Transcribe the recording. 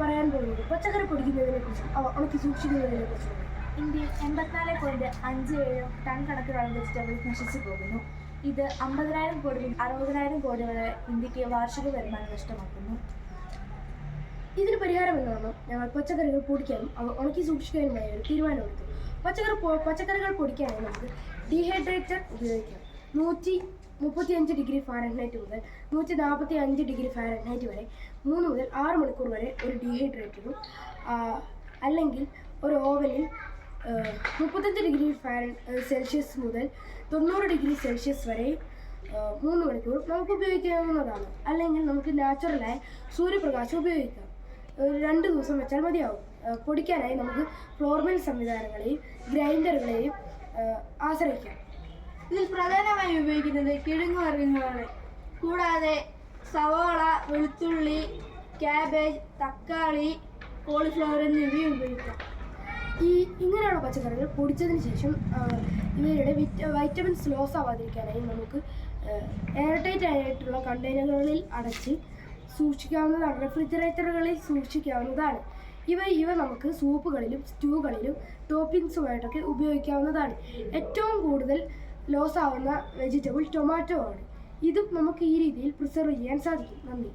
പറയാൻ പോകുന്നത് പച്ചക്കറി പൊടിക്കുന്നതിനെക്കുറിച്ചും അവ ഉണക്കി സൂക്ഷിക്കുന്നതിനെക്കുറിച്ചും. ഇന്ത്യയിൽ 84.57 ടൺ കണക്കിനുള്ള വെജിറ്റബിൾസ് നശിച്ചു പോകുന്നു. ഇത് 50,000 കോടി മുതൽ 60,000 കോടി വരെ ഇന്ത്യക്ക് വാർഷിക വരുമാനം നഷ്ടമാക്കുന്നു. ഇതിന് പരിഹാരം എന്നാണ് ഞങ്ങൾ പച്ചക്കറികൾ പൊടിക്കാനും അവ ഉണക്കി സൂക്ഷിക്കാനുമായ ഒരു തീരുമാനമെടുത്തു. പച്ചക്കറികൾ പൊടിക്കാനായി നമുക്ക് ഡീഹൈഡ്രേറ്റർ ഉപയോഗിക്കാം. 135 ഡിഗ്രി ഫാരൻഹൈറ്റ് മുതൽ 145 ഡിഗ്രി ഫാരൻഹൈറ്റ് വരെ 3 മുതൽ 6 മണിക്കൂർ വരെ ഒരു ഡീഹൈഡ്രേറ്ററും, അല്ലെങ്കിൽ ഒരു ഓവനിൽ 35 ഡിഗ്രി സെൽഷ്യസ് മുതൽ 90 ഡിഗ്രി സെൽഷ്യസ് വരെ 3 മണിക്കൂർ നമുക്ക് ഉപയോഗിക്കാവുന്നതാണ്. അല്ലെങ്കിൽ നമുക്ക് നാച്ചുറലായ സൂര്യപ്രകാശം ഉപയോഗിക്കാം. 2 ദിവസം വെച്ചാൽ മതിയാവും. പൊടിക്കാനായി നമുക്ക് ഫ്ലോർ മിൽ സംവിധാനങ്ങളെയും ഗ്രൈൻഡറുകളെയും ആശ്രയിക്കാം. ഇതിൽ പ്രധാനമായി ഉപയോഗിക്കുന്നത് കിഴങ്ങ് വർഗ്ഗങ്ങളാണ്. കൂടാതെ സവാള, വെളുത്തുള്ളി, ക്യാബേജ്, തക്കാളി, കോളിഫ്ലവർ എന്നിവയും ഉപയോഗിക്കാം. ഇങ്ങനെയുള്ള പച്ചക്കറികൾ പൊടിച്ചതിന് ശേഷം ഇവയുടെ വൈറ്റമിൻസ് ലോസ് ആവാതിരിക്കാനായി നമുക്ക് എയർ ടൈറ്റ് ആയിട്ടുള്ള കണ്ടെയ്നറുകളിൽ അടച്ച് സൂക്ഷിക്കാവുന്നതാണ്. റെഫ്രിജറേറ്ററുകളിൽ സൂക്ഷിക്കാവുന്നതാണ്. ഇവ നമുക്ക് സൂപ്പുകളിലും സ്റ്റൂകളിലും ടോപ്പിംഗ്സുമായിട്ടൊക്കെ ഉപയോഗിക്കാവുന്നതാണ്. ഏറ്റവും കൂടുതൽ ലോസ് ആവുന്ന വെജിറ്റബിൾ ടൊമാറ്റോ ആണ്. ഇതും നമുക്ക് ഈ രീതിയിൽ പ്രിസർവ് ചെയ്യാൻ സാധിക്കും. നന്ദി.